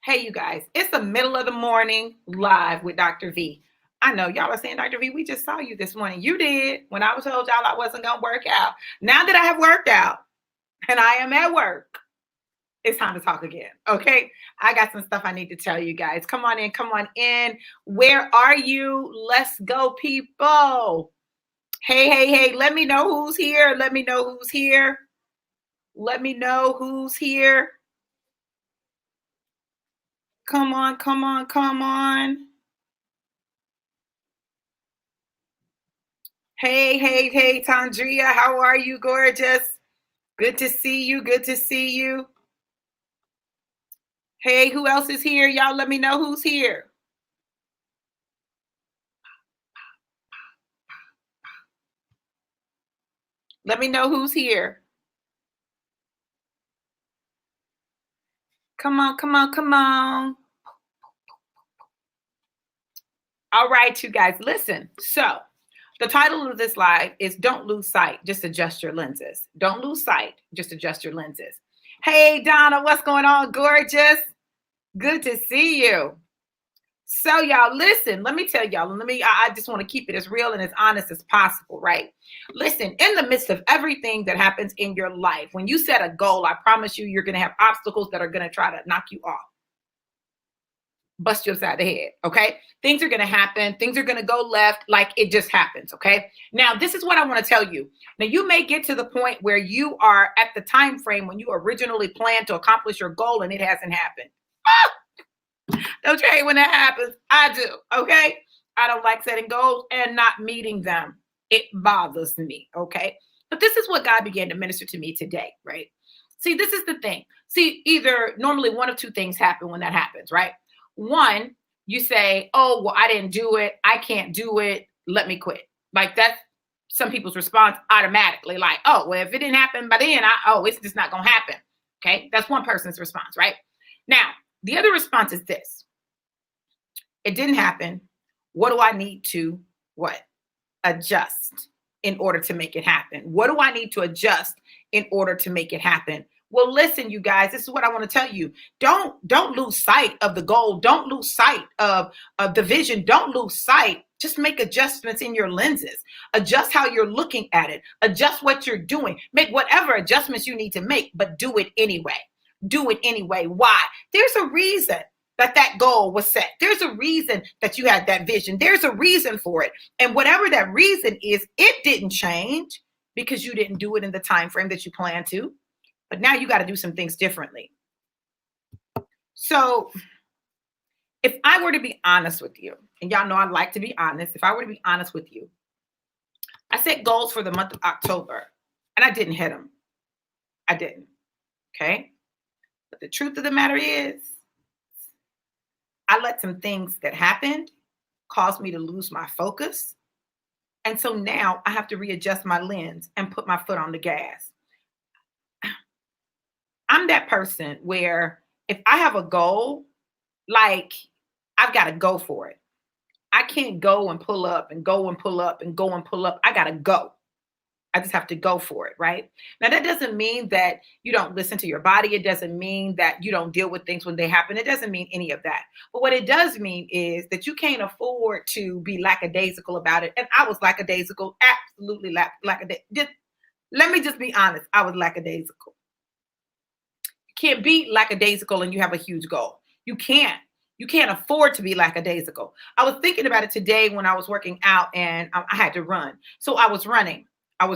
Hey, you guys, it's the middle of the morning live with Dr. V. I know y'all are saying, Dr. V, we just saw you this morning. You did when I was told y'all I wasn't going to work out. Now that I have worked out and I am at work, it's time to talk again. Okay. I got some stuff I need to tell you guys. Come on in. Come on in. Where are you? Let's go, people. Hey, hey, hey. Let me know who's here. Let me know who's here. Let me know who's here. Come on, come on, come on. Hey, hey, hey, Tandria, how are you, gorgeous? Good to see you. Good to see you. Hey, who else is here? Y'all let me know who's here. Let me know who's here. Come on, come on, come on. All right, you guys, listen. So, the title of this live is Don't Lose Sight, Just Adjust Your Lenses. Don't lose sight, just adjust your lenses. Hey, Donna, what's going on, gorgeous? Good to see you. So y'all, listen, let me tell y'all, I just want to keep it as real and as honest as possible, right? Listen, in the midst of everything that happens in your life, when you set a goal, I promise you, you're going to have obstacles that are going to try to knock you off, bust you upside the head, okay? Things are going to happen. Things are going to go left like it just happens, okay? Now, this is what I want to tell you. Now, you may get to the point where you are at the time frame when you originally planned to accomplish your goal and it hasn't happened. Don't you hate when that happens? I do, okay? I don't like setting goals and not meeting them. It bothers me, okay? But this is what God began to minister to me today, right? See, this is the thing. See, either normally one of two things happen when that happens, right? One, you say, oh, well, I didn't do it. I can't do it. Let me quit. Like that's some people's response automatically, like, oh, well, if it didn't happen by then, it's just not going to happen. Okay. That's one person's response, right? Now, the other response is this. It didn't happen. What do I need to adjust in order to make it happen? What do I need to adjust in order to make it happen? Well, listen, you guys, this is what I want to tell you. Don't lose sight of the goal. Don't lose sight of the vision. Don't lose sight. Just make adjustments in your lenses. Adjust how you're looking at it. Adjust what you're doing. Make whatever adjustments you need to make, but do it anyway. Do it anyway. Why? There's a reason that goal was set. There's a reason that you had that vision. There's a reason for it. And whatever that reason is, it didn't change because you didn't do it in the time frame that you planned to. But now you got to do some things differently. So if I were to be honest with you, and y'all know I like to be honest, if I were to be honest with you, I set goals for the month of October and I didn't hit them. I didn't. Okay. But the truth of the matter is, I let some things that happened cause me to lose my focus. And so now I have to readjust my lens and put my foot on the gas. I'm that person where if I have a goal, like I've got to go for it. I can't go and pull up and go and pull up and go and pull up. I got to go. I just have to go for it, right? Now, that doesn't mean that you don't listen to your body. It doesn't mean that you don't deal with things when they happen. It doesn't mean any of that. But what it does mean is that you can't afford to be lackadaisical about it. And I was lackadaisical, absolutely lackadaisical. Let me just be honest. I was lackadaisical. You can't be lackadaisical and you have a huge goal. You can't. You can't afford to be lackadaisical. I was thinking about it today when I was working out and I had to run. So I was running. And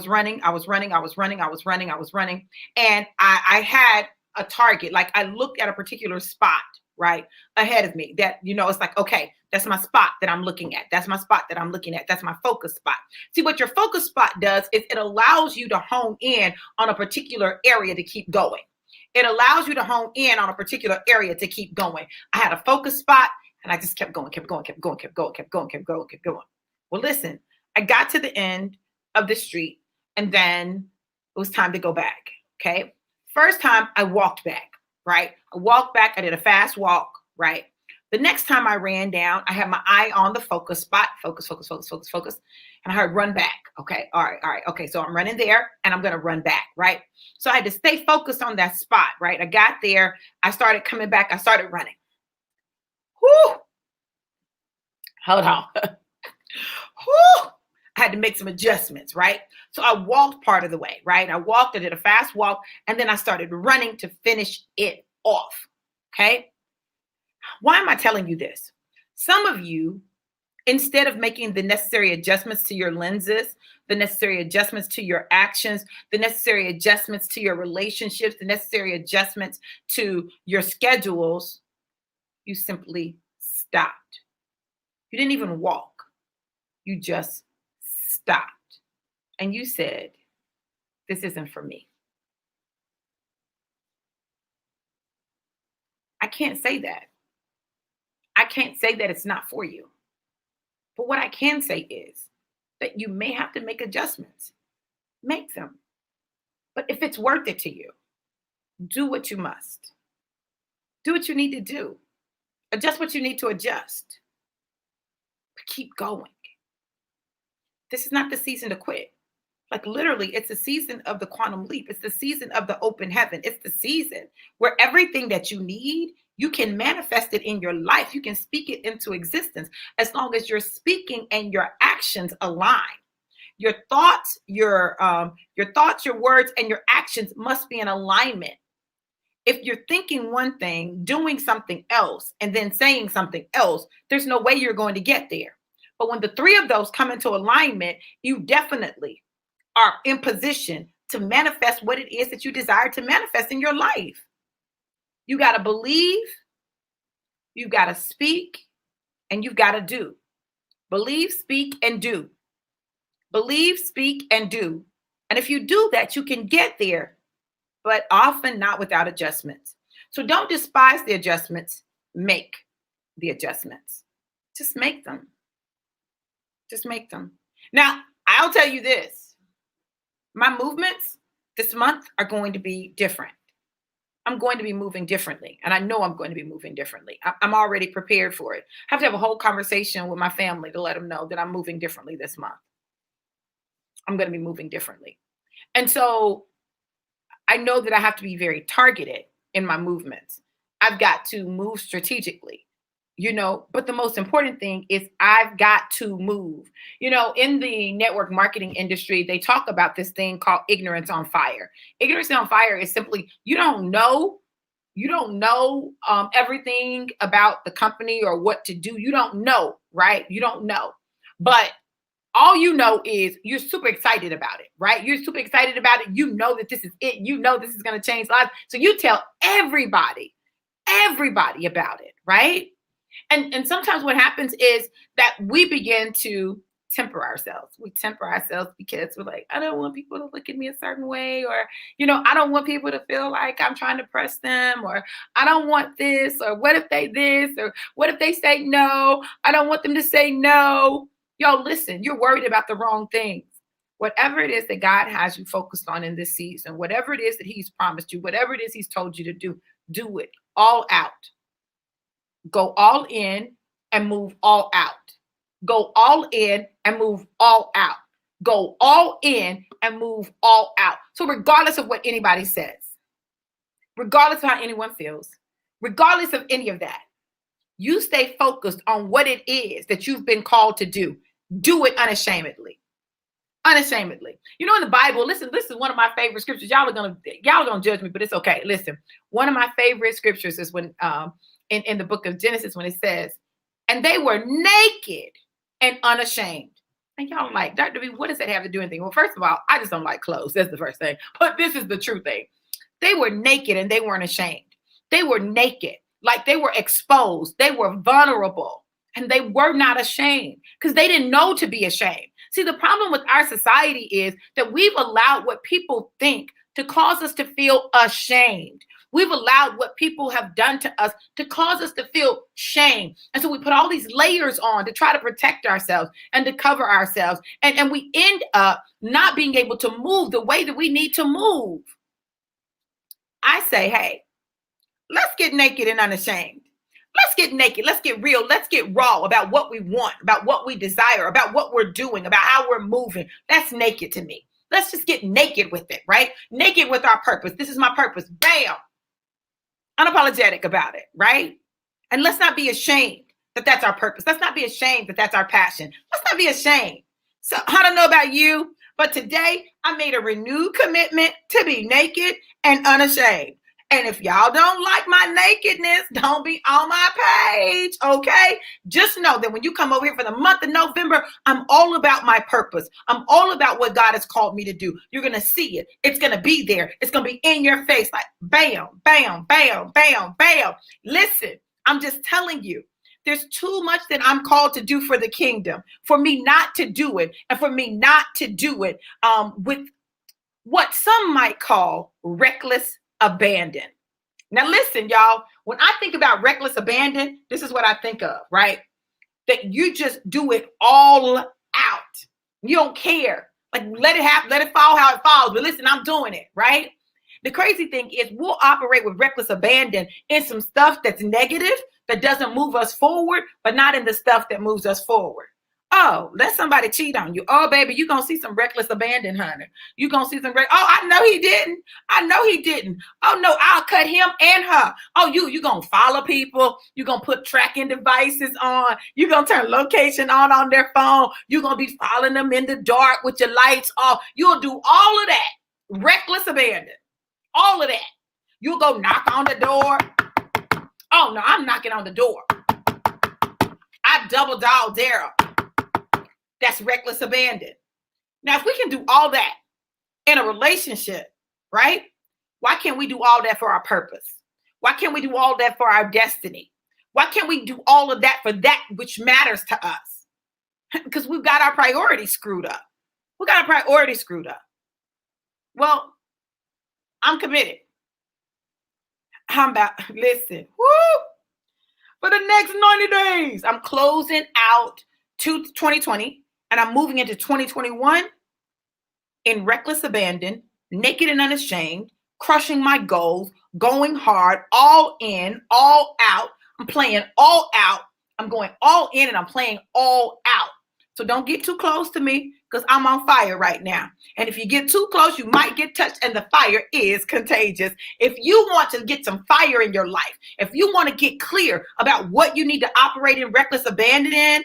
I had a target. Like I looked at a particular spot, right, ahead of me that, it's like, okay, that's my spot that I'm looking at. That's my spot that I'm looking at. That's my focus spot. See, what your focus spot does is it allows you to hone in on a particular area to keep going. It allows you to hone in on a particular area to keep going. I had a focus spot and I just kept going. Well, listen, I got to the end of the street and then it was time to go back. Okay. First time I walked back, right? I walked back. I did a fast walk, right? The next time I ran down, I had my eye on the focus spot, focus. And I heard run back. Okay. All right. Okay. So I'm running there and I'm going to run back. Right. So I had to stay focused on that spot. Right. I got there. I started coming back. I started running. Whew, hold on. Whew, I had to make some adjustments, right? So I walked part of the way, right? I walked, I did a fast walk, and then I started running to finish it off. Okay. Why am I telling you this? Some of you, instead of making the necessary adjustments to your lenses, the necessary adjustments to your actions, the necessary adjustments to your relationships, the necessary adjustments to your schedules, you simply stopped. You didn't even walk. You just stopped. And you said, this isn't for me. I can't say that. I can't say that it's not for you. But what I can say is that you may have to make adjustments. Make them. But if it's worth it to you, do what you must. Do what you need to do. Adjust what you need to adjust. But keep going. This is not the season to quit. Like literally, it's the season of the quantum leap. It's the season of the open heaven. It's the season where everything that you need, you can manifest it in your life. You can speak it into existence as long as you're speaking and your actions align. Your thoughts, your words, and your actions must be in alignment. If you're thinking one thing, doing something else, and then saying something else, there's no way you're going to get there. But when the three of those come into alignment, you definitely are in position to manifest what it is that you desire to manifest in your life. You got to believe, you got to speak, and you've got to do. Believe, speak, and do. Believe, speak, and do. And if you do that, you can get there, but often not without adjustments. So don't despise the adjustments. Make the adjustments. Just make them. Just make them. Now, I'll tell you this. My movements this month are going to be different. I'm going to be moving differently. And I know I'm going to be moving differently. I'm already prepared for it. I have to have a whole conversation with my family to let them know that I'm moving differently this month. I'm going to be moving differently. And so I know that I have to be very targeted in my movements. I've got to move strategically, but the most important thing is I've got to move. In the network marketing industry, they talk about this thing called ignorance on fire. Ignorance on fire is simply, you don't know everything about the company or what to do. You don't know, right? You don't know. But all you know is you're super excited about it, right? You're super excited about it. You know that this is it. You know this is going to change lives. So you tell everybody about it, right? And sometimes what happens is that we begin to temper ourselves. We temper ourselves because we're like, I don't want people to look at me a certain way, or, I don't want people to feel like I'm trying to press them, or I don't want this, or what if they this, or what if they say no? I don't want them to say no. Yo, listen, you're worried about the wrong things. Whatever it is that God has you focused on in this season, whatever it is that he's promised you, whatever it is he's told you to do it all out. Go all in and move all out. Go all in and move all out. Go all in and move all out. So regardless of what anybody says, regardless of how anyone feels, regardless of any of that, you stay focused on what it is that you've been called to do. Do it unashamedly. Unashamedly. In the Bible, listen, this is one of my favorite scriptures. Y'all are gonna judge me, but it's okay. Listen, one of my favorite scriptures is when in the book of Genesis, when it says, and they were naked and unashamed. And y'all like, Dr. B, what does that have to do with anything? Well, first of all, I just don't like clothes. That's the first thing. But this is the true thing. They were naked and they weren't ashamed. They were naked, like they were exposed. They were vulnerable. And they were not ashamed because they didn't know to be ashamed. See, the problem with our society is that we've allowed what people think to cause us to feel ashamed. We've allowed what people have done to us to cause us to feel shame. And so we put all these layers on to try to protect ourselves and to cover ourselves. And we end up not being able to move the way that we need to move. I say, hey, let's get naked and unashamed. Let's get naked. Let's get real. Let's get raw about what we want, about what we desire, about what we're doing, about how we're moving. That's naked to me. Let's just get naked with it, right? Naked with our purpose. This is my purpose. Bam. Unapologetic about it, right? And let's not be ashamed that that's our purpose. Let's not be ashamed that that's our passion. Let's not be ashamed. So I don't know about you, but today I made a renewed commitment to be naked and unashamed. And if y'all don't like my nakedness, don't be on my page, okay? Just know that when you come over here for the month of November, I'm all about my purpose. I'm all about what God has called me to do. You're going to see it. It's going to be there. It's going to be in your face like bam, bam, bam, bam, bam. Listen, I'm just telling you. There's too much that I'm called to do for the kingdom, for me not to do it, and for me not to do it with what some might call reckless abandon. Now, listen, y'all, when I think about reckless abandon, this is what I think of, right? That you just do it all out. You don't care. Like, let it happen, let it fall how it falls. But listen, I'm doing it, right? The crazy thing is we'll operate with reckless abandon in some stuff that's negative, that doesn't move us forward, but not in the stuff that moves us forward. Oh, let somebody cheat on you. Oh, baby, you're going to see some reckless abandon, honey. You're going to see some, oh, I know he didn't. I know he didn't. Oh, no, I'll cut him and her. Oh, you're going to follow people. You're going to put tracking devices on. You're going to turn location on their phone. You're going to be following them in the dark with your lights off. You'll do all of that. Reckless abandon. All of that. You'll go knock on the door. Oh, no, I'm knocking on the door. I double dog dare. That's reckless abandon. Now, if we can do all that in a relationship, right? Why can't we do all that for our purpose? Why can't we do all that for our destiny? Why can't we do all of that for that which matters to us? Because we've got our priorities screwed up. We got our priorities screwed up. Well, I'm committed. Listen, woo, for the next 90 days, I'm closing out to 2020 and I'm moving into 2021 in reckless abandon, naked and unashamed, crushing my goals, going hard, all in, all out. I'm playing all out. I'm going all in and I'm playing all out. So don't get too close to me because I'm on fire right now. And if you get too close, you might get touched, and the fire is contagious. If you want to get some fire in your life, if you want to get clear about what you need to operate in reckless abandon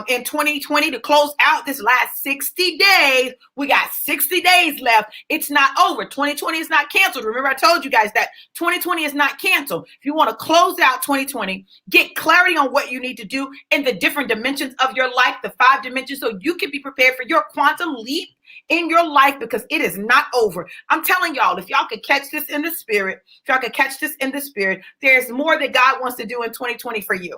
in 2020 to close out this last 60 days, we got 60 days left. It's not over. 2020 is not canceled. Remember, I told you guys that 2020 is not canceled. If you want to close out 2020, get clarity on what you need to do in the different dimensions of your life, the 5 dimensions, so you can be prepared for your quantum leap in your life, because it is not over. I'm telling y'all, if y'all could catch this in the spirit, there's more that God wants to do in 2020 for you.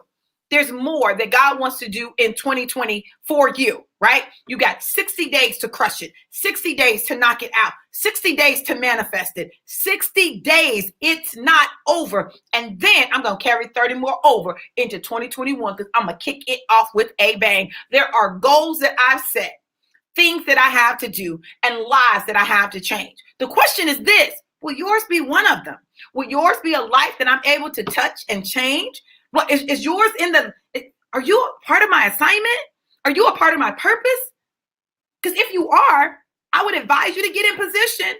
There's more that God wants to do in 2020 for you, right? You got 60 days to crush it, 60 days to knock it out, 60 days to manifest it, 60 days. It's not over. And then I'm going to carry 30 more over into 2021 because I'm going to kick it off with a bang. There are goals that I've set, things that I have to do, and lives that I have to change. The question is this: will yours be one of them? Will yours be a life that I'm able to touch and change? Well, is yours are you a part of my assignment? Are you a part of my purpose? Because if you are, I would advise you to get in position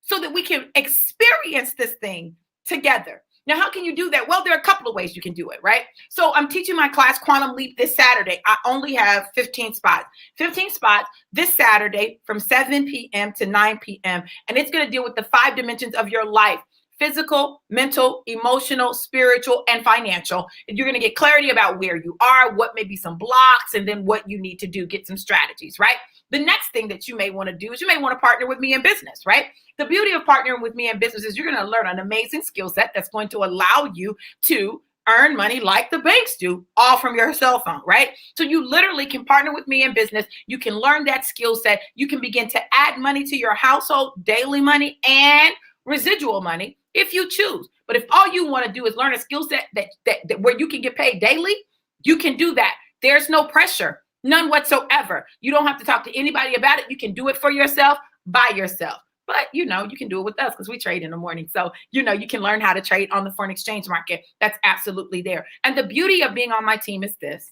so that we can experience this thing together. Now, how can you do that? Well, there are a couple of ways you can do it, right? So I'm teaching my class Quantum Leap this Saturday. I only have 15 spots. 15 spots this Saturday from 7 p.m. to 9 p.m. And it's going to deal with the 5 dimensions of your life: physical, mental, emotional, spiritual, and financial. And you're going to get clarity about where you are, what may be some blocks, and then what you need to do, get some strategies, right? The next thing that you may want to do is you may want to partner with me in business, right? The beauty of partnering with me in business is you're going to learn an amazing skill set that's going to allow you to earn money like the banks do, all from your cell phone, right? So you literally can partner with me in business. You can learn that skill set. You can begin to add money to your household, daily money and residual money if you choose. But if all you want to do is learn a skill set that where you can get paid daily, you can do that. There's no pressure, none whatsoever. You don't have to talk to anybody about it. You can do it for yourself, by yourself. But, you can do it with us because we trade in the morning. So, you can learn how to trade on the foreign exchange market. That's absolutely there. And the beauty of being on my team is this: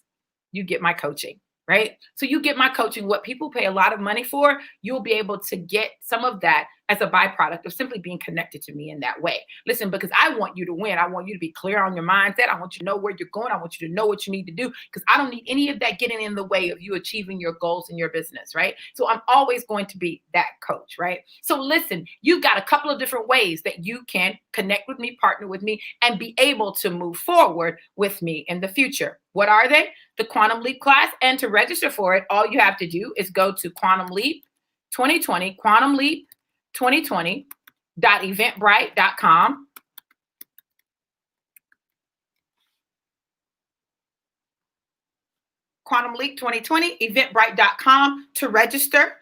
you get my coaching, right? So you get my coaching. What people pay a lot of money for, you'll be able to get some of that as a byproduct of simply being connected to me in that way. Listen, because I want you to win. I want you to be clear on your mindset. I want you to know where you're going. I want you to know what you need to do, because I don't need any of that getting in the way of you achieving your goals in your business, right? So I'm always going to be that coach, right? So listen, you've got a couple of different ways that you can connect with me, partner with me, and be able to move forward with me in the future. What are they? The Quantum Leap class. And to register for it, all you have to do is go to Quantum Leap 2020, Quantum Leap 2020.eventbrite.com. Quantum Leap 2020, eventbrite.com to register.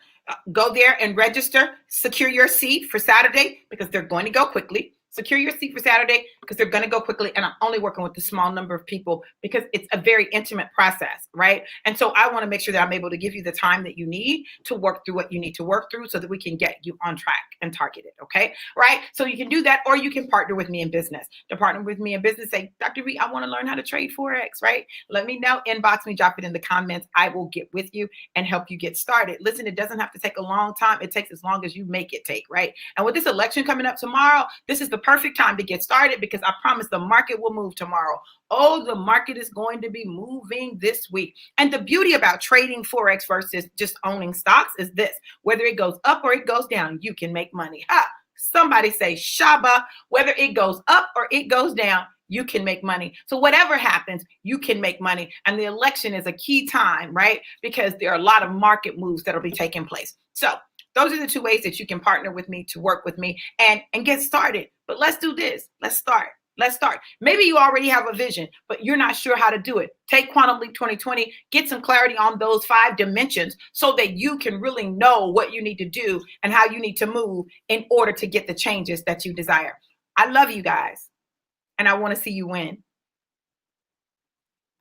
Go there and register. Secure your seat for Saturday, because they're going to go quickly. Secure your seat for Saturday, because they're going to go quickly. And I'm only working with a small number of people, because it's a very intimate process, right? And so I want to make sure that I'm able to give you the time that you need to work through what you need to work through, so that we can get you on track and targeted, okay? Right? So you can do that, or you can partner with me in business. To partner with me in business, say, Dr. Reed, I want to learn how to trade Forex, right? Let me know, inbox me, drop it in the comments. I will get with you and help you get started. Listen, it doesn't have to take a long time. It takes as long as you make it take, right? And with this election coming up tomorrow, this is the perfect time to get started, because I promise the market will move tomorrow. Oh, the market is going to be moving this week. And the beauty about trading Forex versus just owning stocks is this: whether it goes up or it goes down, you can make money. Ha! Somebody say Shaba. Whether it goes up or it goes down, you can make money. So whatever happens, you can make money. And the election is a key time, right? Because there are a lot of market moves that'll be taking place. So those are the two ways that you can partner with me, to work with me and get started. But let's do this. Let's start. Let's start. Maybe you already have a vision, but you're not sure how to do it. Take Quantum Leap 2020, get some clarity on those 5 dimensions, so that you can really know what you need to do and how you need to move in order to get the changes that you desire. I love you guys, and I want to see you win.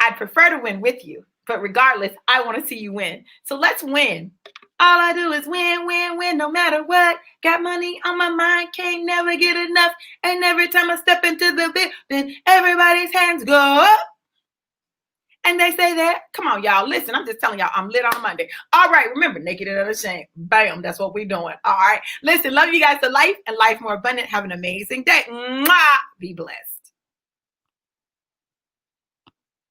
I'd prefer to win with you, but regardless, I want to see you win. So let's win. All I do is win, win, win, no matter what. Got money on my mind, can't never get enough. And every time I step into the building, everybody's hands go up. And they say that. Come on, y'all. Listen, I'm just telling y'all, I'm lit on Monday. All right, remember, naked and unashamed. Bam, that's what we're doing. All right. Listen, love you guys to life, and life more abundant. Have an amazing day. Mwah! Be blessed.